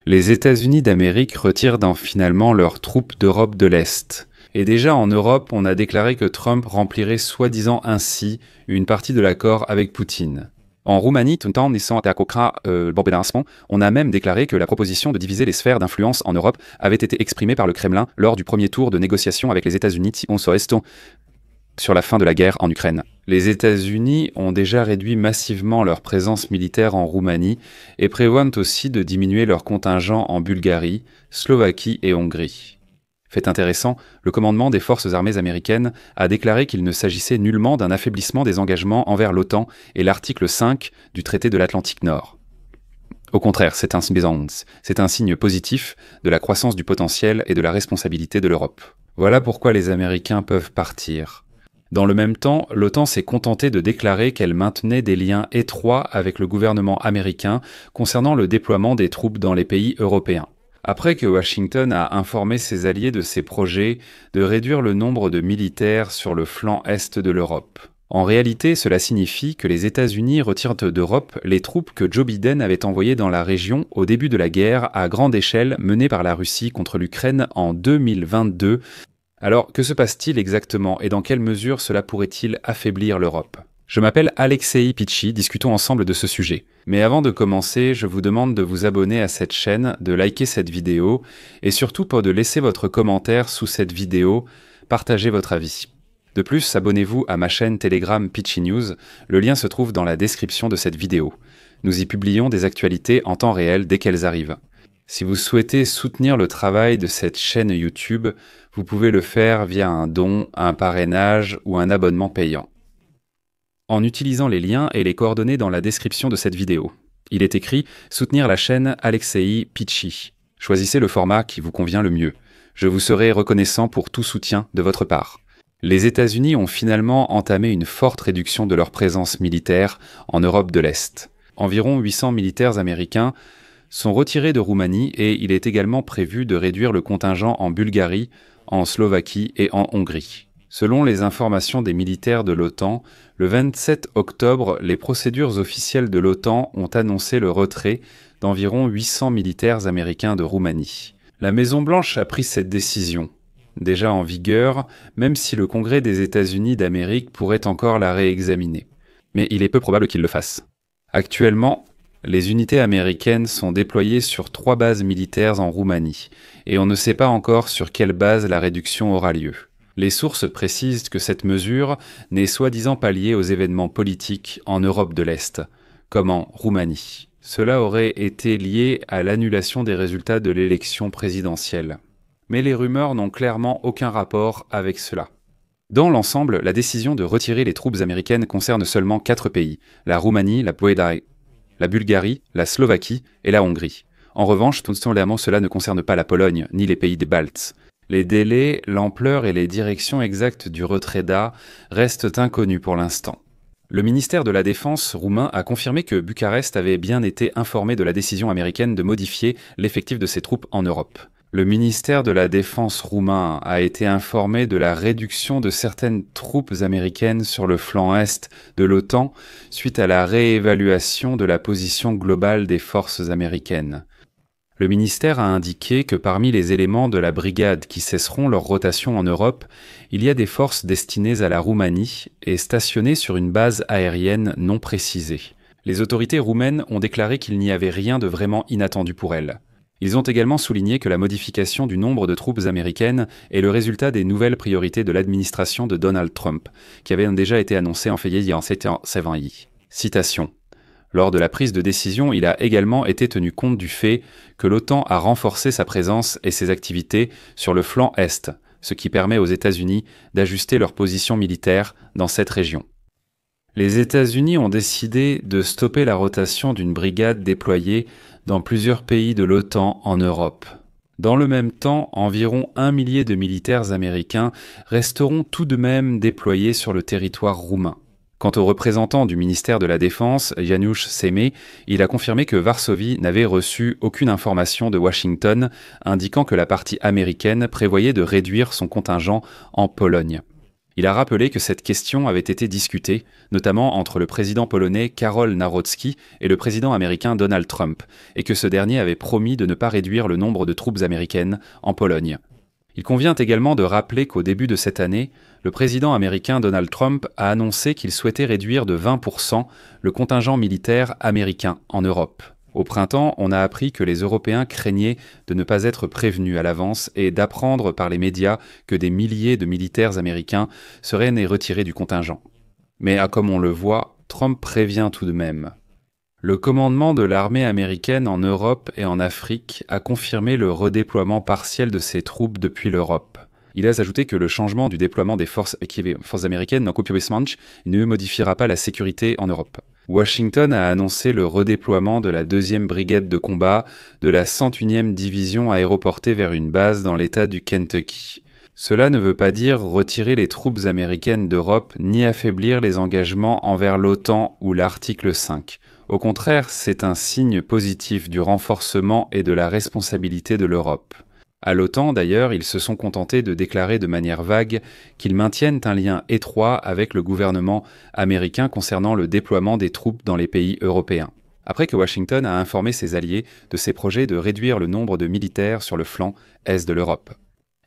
Les États-Unis d'Amérique retirent finalement leurs troupes d'Europe de l'Est. Et déjà en Europe, on a déclaré que Trump remplirait soi-disant ainsi une partie de l'accord avec Poutine. En Roumanie, on a même déclaré que la proposition de diviser les sphères d'influence en Europe avait été exprimée par le Kremlin lors du premier tour de négociation avec les États-Unis sur la fin de la guerre en Ukraine. Les États-Unis ont déjà réduit massivement leur présence militaire en Roumanie et prévoient aussi de diminuer leur contingent en Bulgarie, Slovaquie et Hongrie. Fait intéressant, le commandement des forces armées américaines a déclaré qu'il ne s'agissait nullement d'un affaiblissement des engagements envers l'OTAN et l'article 5 du traité de l'Atlantique Nord. Au contraire, c'est un signe positif de la croissance du potentiel et de la responsabilité de l'Europe. Voilà pourquoi les Américains peuvent partir. Dans le même temps, l'OTAN s'est contentée de déclarer qu'elle maintenait des liens étroits avec le gouvernement américain concernant le déploiement des troupes dans les pays européens. Après que Washington a informé ses alliés de ses projets de réduire le nombre de militaires sur le flanc est de l'Europe. En réalité, cela signifie que les États-Unis retirent d'Europe les troupes que Joe Biden avait envoyées dans la région au début de la guerre à grande échelle menée par la Russie contre l'Ukraine en 2022. Alors, que se passe-t-il exactement et dans quelle mesure cela pourrait-il affaiblir l'Europe ? Je m'appelle Alexei Pichi, discutons ensemble de ce sujet. Mais avant de commencer, je vous demande de vous abonner à cette chaîne, de liker cette vidéo et surtout de laisser votre commentaire sous cette vidéo, partagez votre avis. De plus, abonnez-vous à ma chaîne Telegram Pichi News, le lien se trouve dans la description de cette vidéo. Nous y publions des actualités en temps réel dès qu'elles arrivent. Si vous souhaitez soutenir le travail de cette chaîne YouTube, vous pouvez le faire via un don, un parrainage ou un abonnement payant. En utilisant les liens et les coordonnées dans la description de cette vidéo. Il est écrit « Soutenir la chaîne Alexei Pichi ». Choisissez le format qui vous convient le mieux. Je vous serai reconnaissant pour tout soutien de votre part. Les États-Unis ont finalement entamé une forte réduction de leur présence militaire en Europe de l'Est. Environ 800 militaires américains sont retirés de Roumanie et il est également prévu de réduire le contingent en Bulgarie, en Slovaquie et en Hongrie. Selon les informations des militaires de l'OTAN, le 27 octobre, les procédures officielles de l'OTAN ont annoncé le retrait d'environ 800 militaires américains de Roumanie. La Maison-Blanche a pris cette décision, déjà en vigueur, même si le Congrès des États-Unis d'Amérique pourrait encore la réexaminer. Mais il est peu probable qu'il le fasse. Actuellement, les unités américaines sont déployées sur 3 bases militaires en Roumanie, et on ne sait pas encore sur quelle base la réduction aura lieu. Les sources précisent que cette mesure n'est soi-disant pas liée aux événements politiques en Europe de l'Est, comme en Roumanie. Cela aurait été lié à l'annulation des résultats de l'élection présidentielle. Mais les rumeurs n'ont clairement aucun rapport avec cela. Dans l'ensemble, la décision de retirer les troupes américaines concerne seulement 4 pays, la Roumanie, la Bulgarie, la Slovaquie et la Hongrie. En revanche, cela ne concerne pas la Pologne ni les pays des Baltes. Les délais, l'ampleur et les directions exactes du retrait restent inconnus pour l'instant. Le ministère de la Défense roumain a confirmé que Bucarest avait bien été informé de la décision américaine de modifier l'effectif de ses troupes en Europe. Le ministère de la Défense roumain a été informé de la réduction de certaines troupes américaines sur le flanc est de l'OTAN suite à la réévaluation de la position globale des forces américaines. Le ministère a indiqué que parmi les éléments de la brigade qui cesseront leur rotation en Europe, il y a des forces destinées à la Roumanie et stationnées sur une base aérienne non précisée. Les autorités roumaines ont déclaré qu'il n'y avait rien de vraiment inattendu pour elles. Ils ont également souligné que la modification du nombre de troupes américaines est le résultat des nouvelles priorités de l'administration de Donald Trump, qui avaient déjà été annoncées en février. Citation. Lors de la prise de décision, il a également été tenu compte du fait que l'OTAN a renforcé sa présence et ses activités sur le flanc Est, ce qui permet aux États-Unis d'ajuster leur position militaire dans cette région. Les États-Unis ont décidé de stopper la rotation d'une brigade déployée dans plusieurs pays de l'OTAN en Europe. Dans le même temps, environ 1 millier de militaires américains resteront tout de même déployés sur le territoire roumain. Quant au représentant du ministère de la Défense, Janusz Semé, il a confirmé que Varsovie n'avait reçu aucune information de Washington indiquant que la partie américaine prévoyait de réduire son contingent en Pologne. Il a rappelé que cette question avait été discutée, notamment entre le président polonais Karol Nawrocki et le président américain Donald Trump, et que ce dernier avait promis de ne pas réduire le nombre de troupes américaines en Pologne. Il convient également de rappeler qu'au début de cette année, le président américain Donald Trump a annoncé qu'il souhaitait réduire de 20% le contingent militaire américain en Europe. Au printemps, on a appris que les Européens craignaient de ne pas être prévenus à l'avance et d'apprendre par les médias que des milliers de militaires américains seraient nés retirés du contingent. Mais comme on le voit, Trump prévient tout de même. Le commandement de l'armée américaine en Europe et en Afrique a confirmé le redéploiement partiel de ses troupes depuis l'Europe. Il a ajouté que le changement du déploiement des forces américaines dans Kupiewicz ne modifiera pas la sécurité en Europe. Washington a annoncé le redéploiement de la 2e brigade de combat de la 101e division aéroportée vers une base dans l'État du Kentucky. Cela ne veut pas dire retirer les troupes américaines d'Europe ni affaiblir les engagements envers l'OTAN ou l'article 5. Au contraire, c'est un signe positif du renforcement et de la responsabilité de l'Europe. À l'OTAN, d'ailleurs, ils se sont contentés de déclarer de manière vague qu'ils maintiennent un lien étroit avec le gouvernement américain concernant le déploiement des troupes dans les pays européens. Après que Washington a informé ses alliés de ses projets de réduire le nombre de militaires sur le flanc est de l'Europe.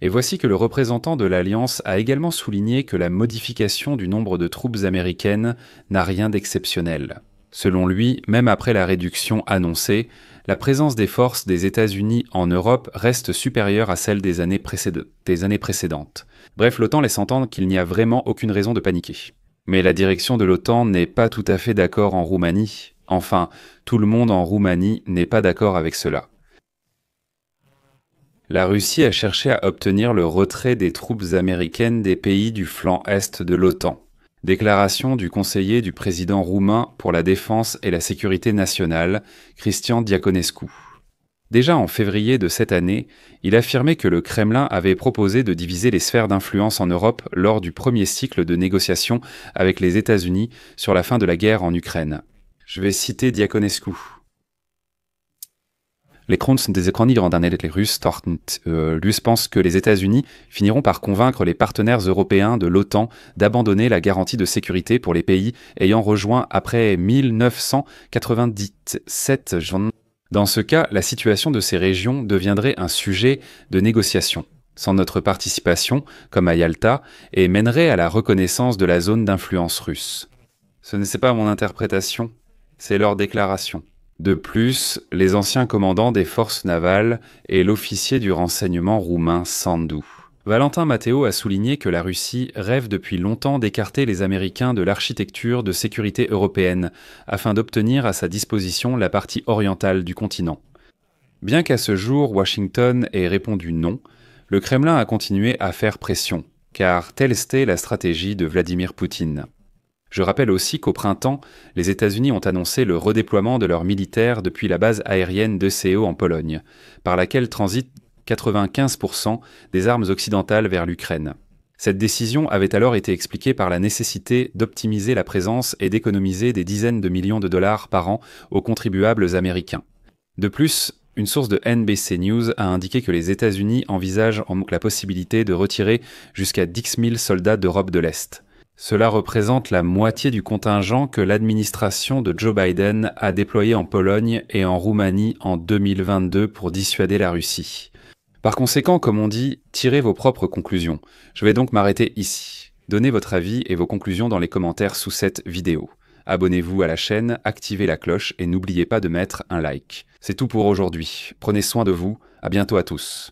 Et voici que le représentant de l'Alliance a également souligné que la modification du nombre de troupes américaines n'a rien d'exceptionnel. Selon lui, même après la réduction annoncée, la présence des forces des États-Unis en Europe reste supérieure à celle des années précédentes. Bref, l'OTAN laisse entendre qu'il n'y a vraiment aucune raison de paniquer. Mais la direction de l'OTAN n'est pas tout à fait d'accord en Roumanie. Enfin, tout le monde en Roumanie n'est pas d'accord avec cela. La Russie a cherché à obtenir le retrait des troupes américaines des pays du flanc est de l'OTAN. Déclaration du conseiller du président roumain pour la défense et la sécurité nationale, Cristian Diaconescu. Déjà en février de cette année, il affirmait que le Kremlin avait proposé de diviser les sphères d'influence en Europe lors du premier cycle de négociations avec les États-Unis sur la fin de la guerre en Ukraine. Je vais citer Diaconescu. Les Kronen sind diese les Russes Luce pense que les États-Unis finiront par convaincre les partenaires européens de l'OTAN d'abandonner la garantie de sécurité pour les pays ayant rejoint après 1997. Dans ce cas, la situation de ces régions deviendrait un sujet de négociation, sans notre participation, comme à Yalta, et mènerait à la reconnaissance de la zone d'influence russe. Ce n'est pas mon interprétation, c'est leur déclaration. De plus, les anciens commandants des forces navales et l'officier du renseignement roumain Sandu. Valentin Matteo a souligné que la Russie rêve depuis longtemps d'écarter les Américains de l'architecture de sécurité européenne afin d'obtenir à sa disposition la partie orientale du continent. Bien qu'à ce jour Washington ait répondu non, le Kremlin a continué à faire pression, car telle était la stratégie de Vladimir Poutine. Je rappelle aussi qu'au printemps, les États-Unis ont annoncé le redéploiement de leurs militaires depuis la base aérienne d'ECO en Pologne, par laquelle transitent 95% des armes occidentales vers l'Ukraine. Cette décision avait alors été expliquée par la nécessité d'optimiser la présence et d'économiser des dizaines de millions de dollars par an aux contribuables américains. De plus, une source de NBC News a indiqué que les États-Unis envisagent la possibilité de retirer jusqu'à 10 000 soldats d'Europe de l'Est. Cela représente la moitié du contingent que l'administration de Joe Biden a déployé en Pologne et en Roumanie en 2022 pour dissuader la Russie. Par conséquent, comme on dit, tirez vos propres conclusions. Je vais donc m'arrêter ici. Donnez votre avis et vos conclusions dans les commentaires sous cette vidéo. Abonnez-vous à la chaîne, activez la cloche et n'oubliez pas de mettre un like. C'est tout pour aujourd'hui. Prenez soin de vous. À bientôt à tous.